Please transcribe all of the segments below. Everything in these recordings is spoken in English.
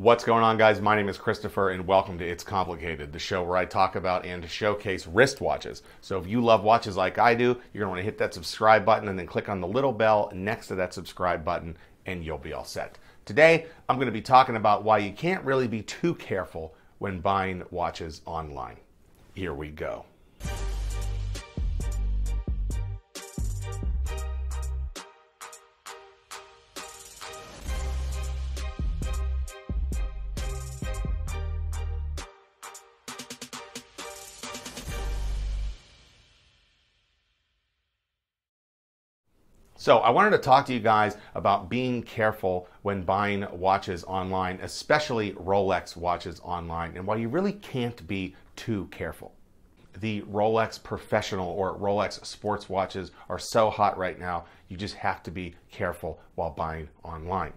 What's going on, guys? My name is Christopher and welcome to It's Complicated, the show where I talk about and showcase wristwatches. So if you love watches like I do, you're going to want to hit that subscribe button and then click on the little bell next to that subscribe button and you'll be all set. Today, I'm going to be talking about why you can't really be too careful when buying watches online. Here we go. So I wanted to talk to you guys about being careful when buying watches online, especially Rolex watches online, and why you really can't be too careful. The Rolex Professional or Rolex sports watches are so hot right now, you just have to be careful while buying online.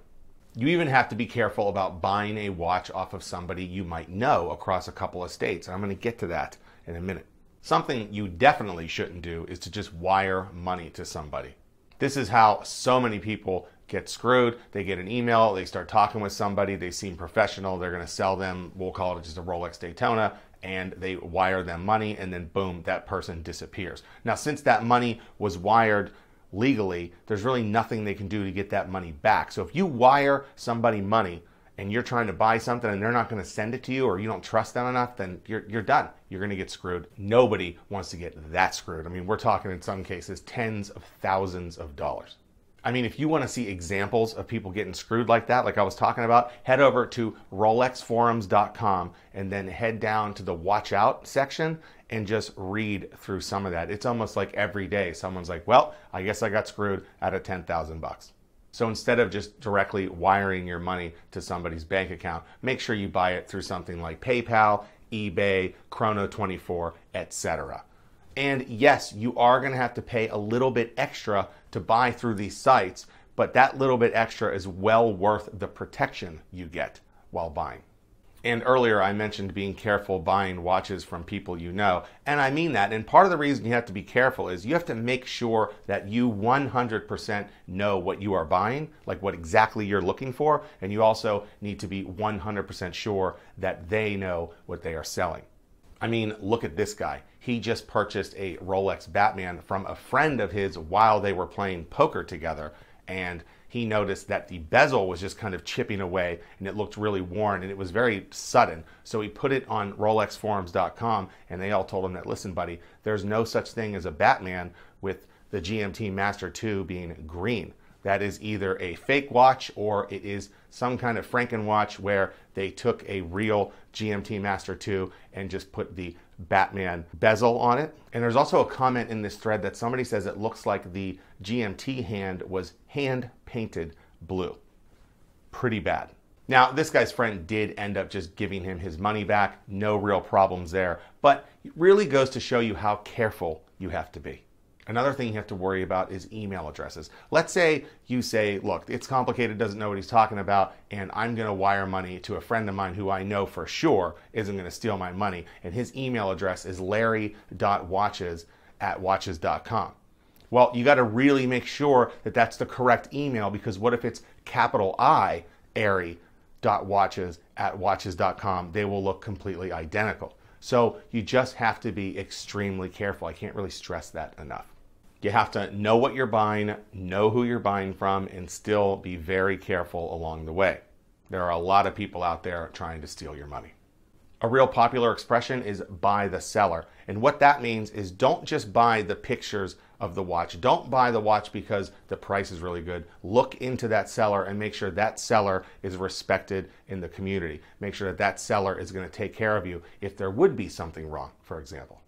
You even have to be careful about buying a watch off of somebody you might know across a couple of states. And I'm going to get to that in a minute. Something you definitely shouldn't do is to just wire money to somebody. This is how so many people get screwed. They get an email, they start talking with somebody, they seem professional, they're gonna sell them, we'll call it just a Rolex Daytona, and they wire them money, and then boom, that person disappears. Now, since that money was wired legally, there's really nothing they can do to get that money back. So if you wire somebody money and you're trying to buy something and they're not gonna send it to you, or you don't trust them enough, then you're done. You're gonna get screwed. Nobody wants to get that screwed. I mean, we're talking in some cases tens of thousands of dollars. I mean, if you wanna see examples of people getting screwed like that, like I was talking about, head over to rolexforums.com and then head down to the watch out section and just read through some of that. It's almost like every day someone's like, well, I guess I got screwed out of 10,000 bucks. So instead of just directly wiring your money to somebody's bank account, make sure you buy it through something like PayPal, eBay, Chrono24, etc. And yes, you are going to have to pay a little bit extra to buy through these sites, but that little bit extra is well worth the protection you get while buying. And earlier I mentioned being careful buying watches from people you know, and I mean that. And part of the reason you have to be careful is you have to make sure that you 100% know what you are buying, like what exactly you're looking for, and you also need to be 100% sure that they know what they are selling. I mean, look at this guy. He just purchased a Rolex Batman from a friend of his while they were playing poker together, and he noticed that the bezel was just kind of chipping away and it looked really worn and it was very sudden. So he put it on rolexforums.com and they all told him that, listen, buddy, there's no such thing as a Batman with the GMT Master 2 being green. That is either a fake watch or it is some kind of Franken-watch where they took a real GMT Master 2 and just put the Batman bezel on it. And there's also a comment in this thread that somebody says it looks like the GMT hand was hand painted blue. Pretty bad. Now, this guy's friend did end up just giving him his money back. No real problems there, but it really goes to show you how careful you have to be. Another thing you have to worry about is email addresses. Let's say you say, look, It's Complicated doesn't know what he's talking about, and I'm going to wire money to a friend of mine who I know for sure isn't going to steal my money, and his email address is larry.watches@watches.com. Well, you got to really make sure that that's the correct email, because what if it's capital I, Larry.watches@watches.com? They will look completely identical. So you just have to be extremely careful. I can't really stress that enough. You have to know what you're buying, know who you're buying from, and still be very careful along the way. There are a lot of people out there trying to steal your money. A real popular expression is buy the seller. And what that means is don't just buy the pictures of the watch. Don't buy the watch because the price is really good. Look into that seller and make sure that seller is respected in the community. Make sure that that seller is going to take care of you if there would be something wrong, for example.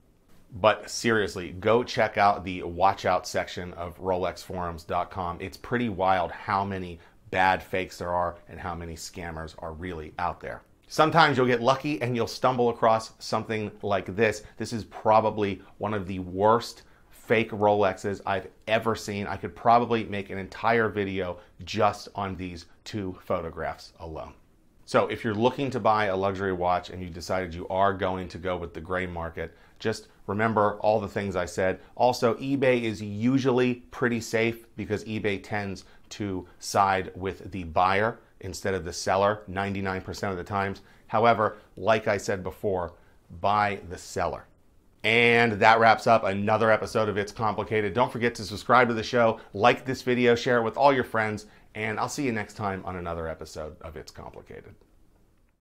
But seriously, go check out the watch out section of rolexforums.com. It's pretty wild how many bad fakes there are and how many scammers are really out there. Sometimes you'll get lucky and you'll stumble across something like this. This is probably one of the worst fake Rolexes I've ever seen. I could probably make an entire video just on these two photographs alone. So if you're looking to buy a luxury watch and you decided you are going to go with the gray market, just remember all the things I said. Also, eBay is usually pretty safe because eBay tends to side with the buyer instead of the seller 99% of the times. However, like I said before, buy the seller. And that wraps up another episode of It's Complicated. Don't forget to subscribe to the show, like this video, share it with all your friends, and I'll see you next time on another episode of It's Complicated.